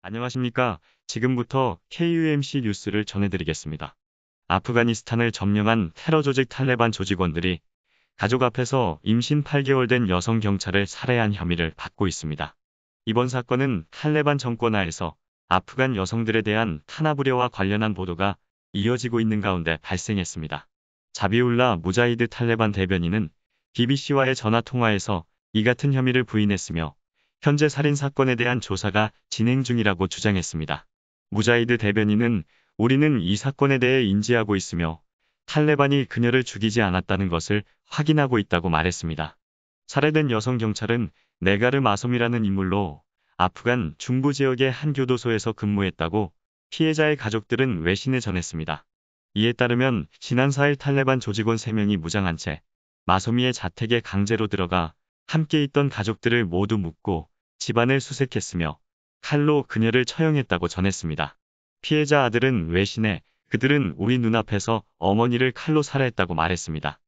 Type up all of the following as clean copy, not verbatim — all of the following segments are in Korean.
안녕하십니까. 지금부터 KUMC 뉴스를 전해드리겠습니다. 아프가니스탄을 점령한 테러 조직 탈레반 조직원들이 가족 앞에서 임신 8개월 된 여성 경찰을 살해한 혐의를 받고 있습니다. 이번 사건은 탈레반 정권 하에서 아프간 여성들에 대한 탄압 우려와 관련한 보도가 이어지고 있는 가운데 발생했습니다. 자비울라 무자히드 탈레반 대변인은 BBC와의 전화 통화에서 이 같은 혐의를 부인했으며 현재 살인 사건에 대한 조사가 진행 중이라고 주장했습니다. 무자히드 대변인은 우리는 이 사건에 대해 인지하고 있으며 탈레반이 그녀를 죽이지 않았다는 것을 확인하고 있다고 말했습니다. 살해된 여성 경찰은 네가르 마솜이라는 인물로 아프간 중부 지역의 한 교도소에서 근무했다고 피해자의 가족들은 외신에 전했습니다. 이에 따르면 지난 4일 탈레반 조직원 3명이 무장한 채 마솜이의 자택에 강제로 들어가 함께 있던 가족들을 모두 묶고 집안을 수색했으며 칼로 그녀를 처형했다고 전했습니다. 피해자 아들은 외신에 그들은 우리 눈앞에서 어머니를 칼로 살해했다고 말했습니다.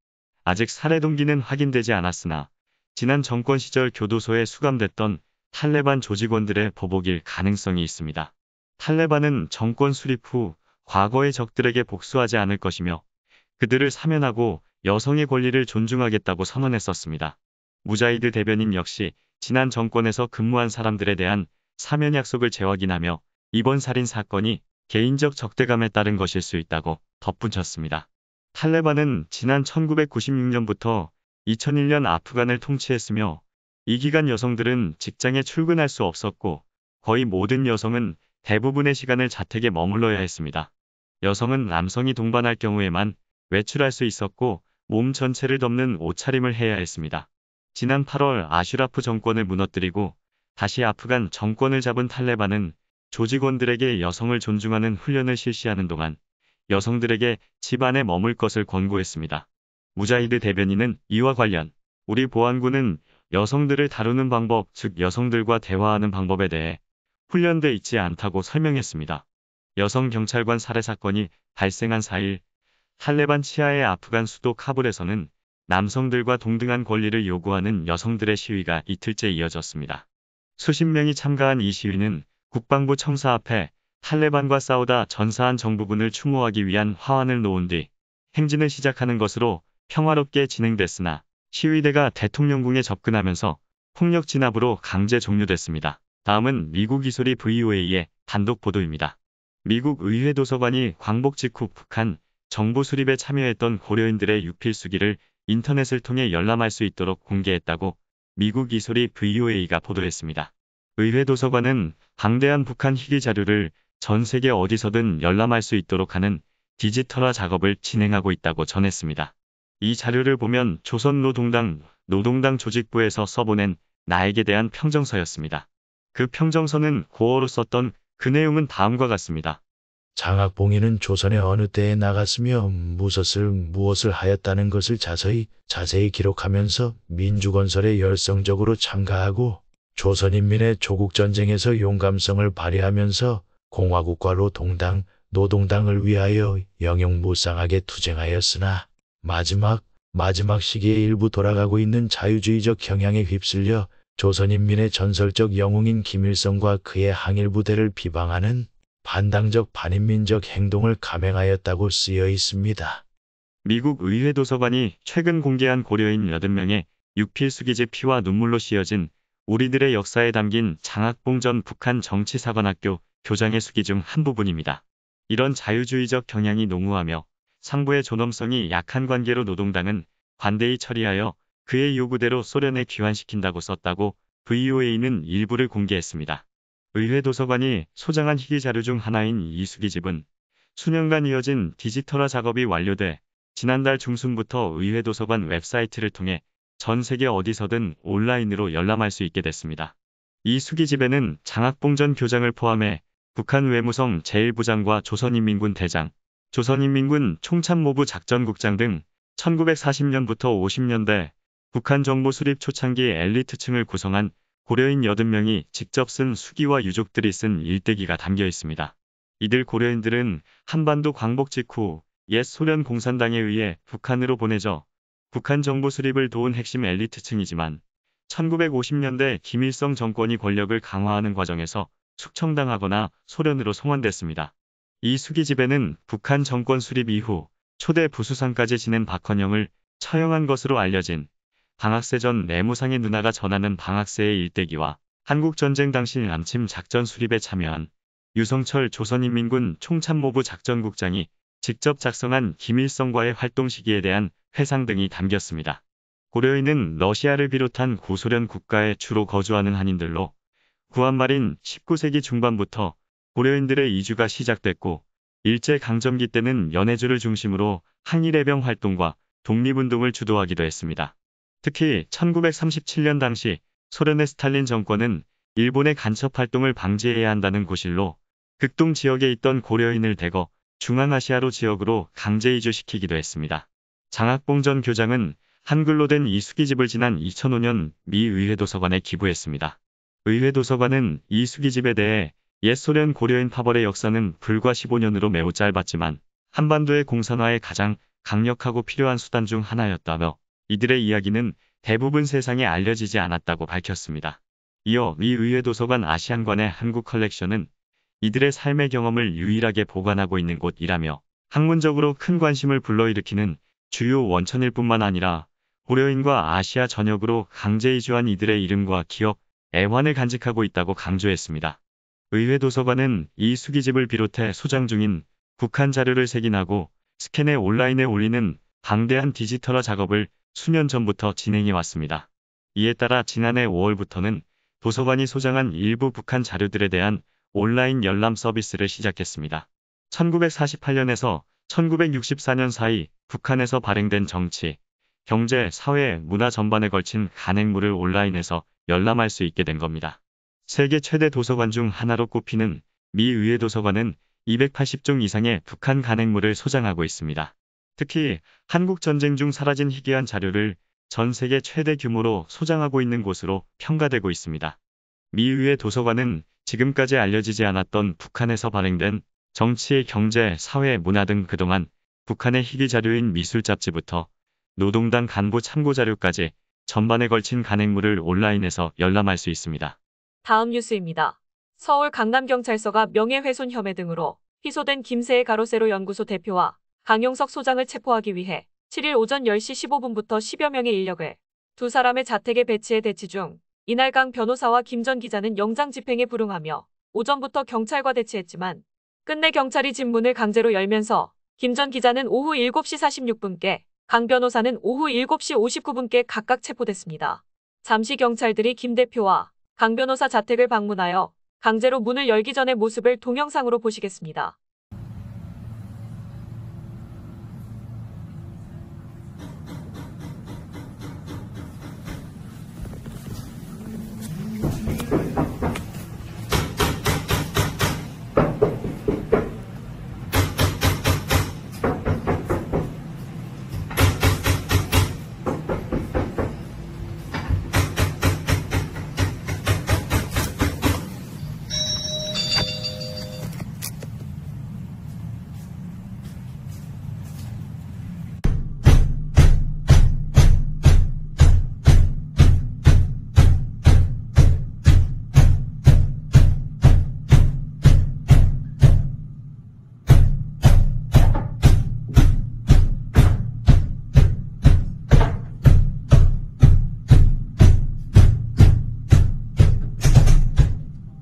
아직 살해 동기는 확인되지 않았으나 지난 정권 시절 교도소에 수감됐던 탈레반 조직원들의 보복일 가능성이 있습니다. 탈레반은 정권 수립 후 과거의 적들에게 복수하지 않을 것이며 그들을 사면하고 여성의 권리를 존중하겠다고 선언했었습니다. 무자히드 대변인 역시 지난 정권에서 근무한 사람들에 대한 사면 약속을 재확인하며 이번 살인 사건이 개인적 적대감에 따른 것일 수 있다고 덧붙였습니다. 탈레반은 지난 1996년부터 2001년 아프간을 통치했으며 이 기간 여성들은 직장에 출근할 수 없었고 거의 모든 여성은 대부분의 시간을 자택에 머물러야 했습니다. 여성은 남성이 동반할 경우에만 외출할 수 있었고 몸 전체를 덮는 옷차림을 해야 했습니다. 지난 8월 아슈라프 정권을 무너뜨리고 다시 아프간 정권을 잡은 탈레반은 조직원들에게 여성을 존중하는 훈련을 실시하는 동안 여성들에게 집 안에 머물 것을 권고했습니다. 무자히드 대변인은 이와 관련 우리 보안군은 여성들을 다루는 방법, 즉 여성들과 대화하는 방법에 대해 훈련돼 있지 않다고 설명했습니다. 여성 경찰관 살해 사건이 발생한 4일 탈레반 치하의 아프간 수도 카불에서는 남성들과 동등한 권리를 요구하는 여성들의 시위가 이틀째 이어졌습니다. 수십 명이 참가한 이 시위는 국방부 청사 앞에 탈레반과 싸우다 전사한 정부군을 추모하기 위한 화환을 놓은 뒤 행진을 시작하는 것으로 평화롭게 진행됐으나 시위대가 대통령궁에 접근하면서 폭력 진압으로 강제 종료됐습니다. 다음은 미국 이소리 VOA의 단독 보도입니다. 미국 의회 도서관이 광복 직후 북한 정부 수립에 참여했던 고려인들의 유필수기를 인터넷을 통해 열람할 수 있도록 공개했다고 미국 이소리 VOA가 보도했습니다. 의회 도서관은 방대한 북한 희귀 자료를 전 세계 어디서든 열람할 수 있도록 하는 디지털화 작업을 진행하고 있다고 전했습니다. 이 자료를 보면 조선노동당 조직부에서 써보낸 나에게 대한 평정서였습니다. 그 평정서는 고어로 썼던 그 내용은 다음과 같습니다. 장학봉이는 조선의 어느 때에 나갔으며 무엇을 하였다는 것을 자세히 기록하면서 민주건설에 열성적으로 참가하고 조선인민의 조국전쟁에서 용감성을 발휘하면서 공화국과 노동당을 위하여 영영무쌍하게 투쟁하였으나 마지막 시기에 일부 돌아가고 있는 자유주의적 경향에 휩쓸려 조선인민의 전설적 영웅인 김일성과 그의 항일부대를 비방하는 반당적 반인민적 행동을 감행하였다고 쓰여 있습니다. 미국 의회 도서관이 최근 공개한 고려인 8명의 유필수기제 피와 눈물로 씌어진 우리들의 역사에 담긴 장학봉 전 북한 정치사관학교 교장의 수기 중 한 부분입니다. 이런 자유주의적 경향이 농후하며 상부의 존엄성이 약한 관계로 노동당은 관대히 처리하여 그의 요구대로 소련에 귀환시킨다고 썼다고 VOA는 일부를 공개했습니다. 의회 도서관이 소장한 희귀 자료 중 하나인 이 수기집은 수년간 이어진 디지털화 작업이 완료돼 지난달 중순부터 의회 도서관 웹사이트를 통해 전 세계 어디서든 온라인으로 열람할 수 있게 됐습니다. 이 수기집에는 장학봉 전 교장을 포함해 북한 외무성 제1부장과 조선인민군 대장, 조선인민군 총참모부 작전국장 등 1940년부터 50년대 북한 정부 수립 초창기 엘리트층을 구성한 고려인 80명이 직접 쓴 수기와 유족들이 쓴 일대기가 담겨 있습니다. 이들 고려인들은 한반도 광복 직후 옛 소련 공산당에 의해 북한으로 보내져 북한 정부 수립을 도운 핵심 엘리트층이지만 1950년대 김일성 정권이 권력을 강화하는 과정에서 숙청당하거나 소련으로 송환됐습니다. 이 수기집에는 북한 정권 수립 이후 초대 부수상까지 지낸 박헌영을 처형한 것으로 알려진 방학세 전 내무상의 누나가 전하는 방학세의 일대기와 한국전쟁 당시 남침 작전 수립에 참여한 유성철 조선인민군 총참모부 작전국장이 직접 작성한 김일성과의 활동 시기에 대한 회상 등이 담겼습니다. 고려인은 러시아를 비롯한 구소련 국가에 주로 거주하는 한인들로 구한 말인 19세기 중반부터 고려인들의 이주가 시작됐고 일제강점기 때는 연해주를 중심으로 항일해병 활동과 독립운동을 주도하기도 했습니다. 특히 1937년 당시 소련의 스탈린 정권은 일본의 간첩 활동을 방지해야 한다는 고실로 극동 지역에 있던 고려인을 대거 중앙아시아로 지역으로 강제 이주시키기도 했습니다. 장학봉 전 교장은 한글로 된 이 수기집을 지난 2005년 미 의회 도서관에 기부했습니다. 의회 도서관은 이 수기집에 대해 옛 소련 고려인 파벌의 역사는 불과 15년으로 매우 짧았지만 한반도의 공산화에 가장 강력하고 필요한 수단 중 하나였다며 이들의 이야기는 대부분 세상에 알려지지 않았다고 밝혔습니다. 이어 미 의회 도서관 아시안관의 한국 컬렉션은 이들의 삶의 경험을 유일하게 보관하고 있는 곳이라며 학문적으로 큰 관심을 불러일으키는 주요 원천일 뿐만 아니라 고려인과 아시아 전역으로 강제 이주한 이들의 이름과 기억, 애환을 간직하고 있다고 강조했습니다. 의회 도서관은 이 수기집을 비롯해 소장 중인 북한 자료를 색인하고 스캔해 온라인에 올리는 방대한 디지털화 작업을 수년 전부터 진행해 왔습니다. 이에 따라 지난해 5월부터는 도서관이 소장한 일부 북한 자료들에 대한 온라인 열람 서비스를 시작했습니다. 1948년에서 1964년 사이 북한에서 발행된 정치, 경제, 사회, 문화 전반에 걸친 간행물을 온라인에서 열람할 수 있게 된 겁니다. 세계 최대 도서관 중 하나로 꼽히는 미 의회 도서관은 280종 이상의 북한 간행물을 소장하고 있습니다. 특히 한국 전쟁 중 사라진 희귀한 자료를 전 세계 최대 규모로 소장하고 있는 곳으로 평가되고 있습니다. 미 의회 도서관은 지금까지 알려지지 않았던 북한에서 발행된 정치, 경제, 사회, 문화 등 그동안 북한의 희귀 자료인 미술 잡지부터 노동당 간부 참고 자료까지 전반에 걸친 간행물을 온라인에서 열람할 수 있습니다. 다음 뉴스입니다. 서울 강남경찰서가 명예훼손 혐의 등으로 기소된 김세애 가로세로 연구소 대표와 강용석 소장을 체포하기 위해 7일 오전 10시 15분부터 10여 명의 인력을 두 사람의 자택에 배치해 대치 중 이날 강 변호사와 김 전 기자는 영장 집행에 불응하며 오전부터 경찰과 대치했지만 끝내 경찰이 집문을 강제로 열면서 김 전 기자는 오후 7시 46분께 강 변호사는 오후 7시 59분께 각각 체포됐습니다. 잠시 경찰들이 김 대표와 강 변호사 자택을 방문하여 강제로 문을 열기 전의 모습을 동영상으로 보시겠습니다.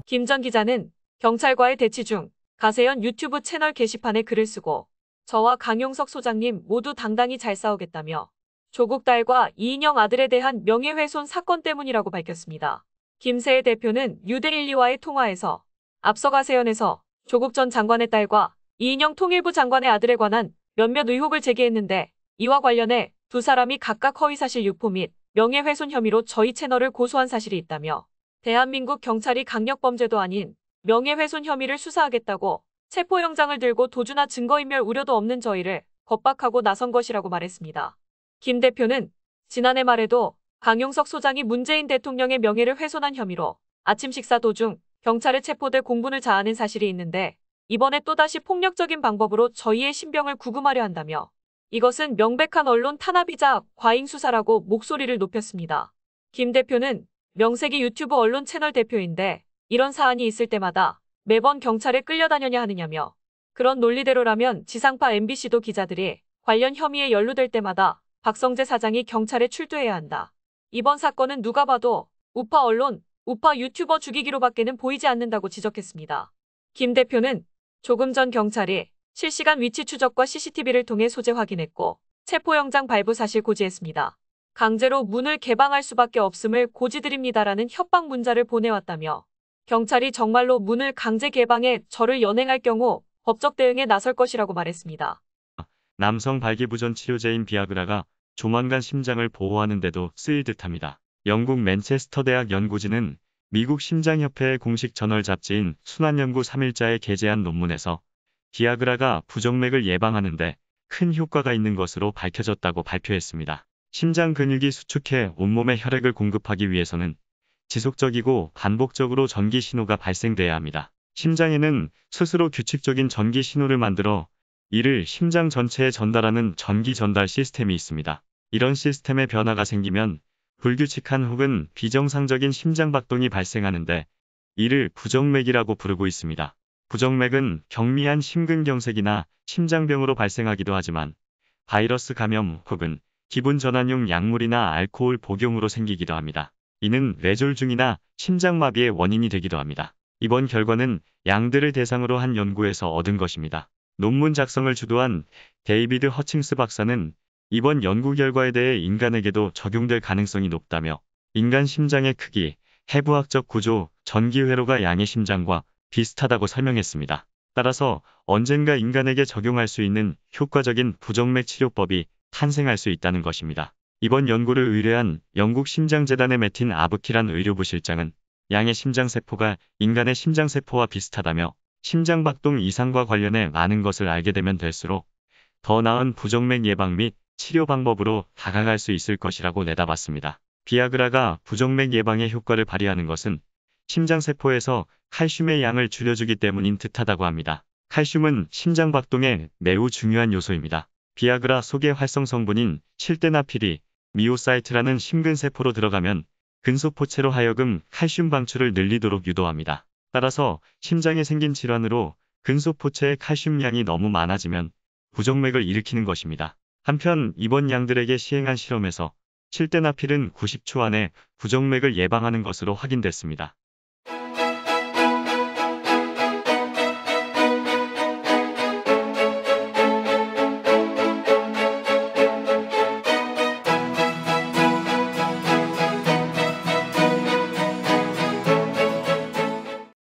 김 전 기자는 경찰과의 대치 중 가세연 유튜브 채널 게시판에 글을 쓰고 저와 강용석 소장님 모두 당당히 잘 싸우겠다며 조국 딸과 이인영 아들에 대한 명예훼손 사건 때문이라고 밝혔습니다. 김세애 대표는 뉴델리와의 통화에서 앞서 가세연에서 조국 전 장관의 딸과 이인영 통일부 장관의 아들에 관한 몇몇 의혹을 제기했는데 이와 관련해 두 사람이 각각 허위사실 유포 및 명예훼손 혐의로 저희 채널을 고소한 사실이 있다며 대한민국 경찰이 강력범죄도 아닌 명예훼손 혐의를 수사하겠다고 체포영장을 들고 도주나 증거인멸 우려도 없는 저희를 겁박하고 나선 것이라고 말했습니다. 김 대표는 지난해 말에도 강용석 소장이 문재인 대통령의 명예를 훼손한 혐의로 아침 식사 도중 경찰에 체포돼 공분을 자아낸 사실이 있는데 이번에 또다시 폭력적인 방법으로 저희의 신병을 구금하려 한다며 이것은 명백한 언론 탄압이자 과잉 수사라고 목소리를 높였습니다. 김 대표는 명색이 유튜브 언론 채널 대표인데 이런 사안이 있을 때마다 매번 경찰에 끌려다녀야 하느냐며 그런 논리대로라면 지상파 MBC도 기자들이 관련 혐의에 연루될 때마다 박성재 사장이 경찰에 출두해야 한다. 이번 사건은 누가 봐도 우파 언론, 우파 유튜버 죽이기로밖에는 보이지 않는다고 지적했습니다. 김 대표는 조금 전 경찰이 실시간 위치 추적과 CCTV를 통해 소재 확인했고 체포영장 발부 사실 고지했습니다. 강제로 문을 개방할 수밖에 없음을 고지드립니다라는 협박 문자를 보내왔다며 경찰이 정말로 문을 강제 개방해 저를 연행할 경우 법적 대응에 나설 것이라고 말했습니다. 남성 발기부전 치료제인 비아그라가 조만간 심장을 보호하는데도 쓰일 듯합니다. 영국 맨체스터 대학 연구진은 미국 심장협회의 공식 저널 잡지인 순환연구 3일자에 게재한 논문에서 비아그라가 부정맥을 예방하는데 큰 효과가 있는 것으로 밝혀졌다고 발표했습니다. 심장 근육이 수축해 온몸에 혈액을 공급하기 위해서는 지속적이고 반복적으로 전기 신호가 발생돼야 합니다. 심장에는 스스로 규칙적인 전기 신호를 만들어 이를 심장 전체에 전달하는 전기 전달 시스템이 있습니다. 이런 시스템의 변화가 생기면 불규칙한 혹은 비정상적인 심장 박동이 발생하는데 이를 부정맥이라고 부르고 있습니다. 부정맥은 경미한 심근경색이나 심장병으로 발생하기도 하지만 바이러스 감염 혹은 기분 전환용 약물이나 알코올 복용으로 생기기도 합니다. 이는 뇌졸중이나 심장마비의 원인이 되기도 합니다. 이번 결과는 양들을 대상으로 한 연구에서 얻은 것입니다. 논문 작성을 주도한 데이비드 허칭스 박사는 이번 연구 결과에 대해 인간에게도 적용될 가능성이 높다며 인간 심장의 크기, 해부학적 구조, 전기 회로가 양의 심장과 비슷하다고 설명했습니다. 따라서 언젠가 인간에게 적용할 수 있는 효과적인 부정맥 치료법이 탄생할 수 있다는 것입니다. 이번 연구를 의뢰한 영국 심장재단의 매틴 아브키란 의료부실장은 양의 심장세포가 인간의 심장세포와 비슷하다며 심장박동 이상과 관련해 많은 것을 알게 되면 될수록 더 나은 부정맥 예방 및 치료 방법으로 다가갈 수 있을 것이라고 내다봤습니다. 비아그라가 부정맥 예방에 효과를 발휘하는 것은 심장세포에서 칼슘의 양을 줄여주기 때문인 듯하다고 합니다. 칼슘은 심장박동에 매우 중요한 요소입니다. 비아그라 속의 활성 성분인 칠데나필이 미오사이트라는 심근세포로 들어가면 근소포체로 하여금 칼슘 방출을 늘리도록 유도합니다. 따라서 심장에 생긴 질환으로 근소포체의 칼슘량이 너무 많아지면 부정맥을 일으키는 것입니다. 한편 이번 양들에게 시행한 실험에서 칠데나필은 90초 안에 부정맥을 예방하는 것으로 확인됐습니다.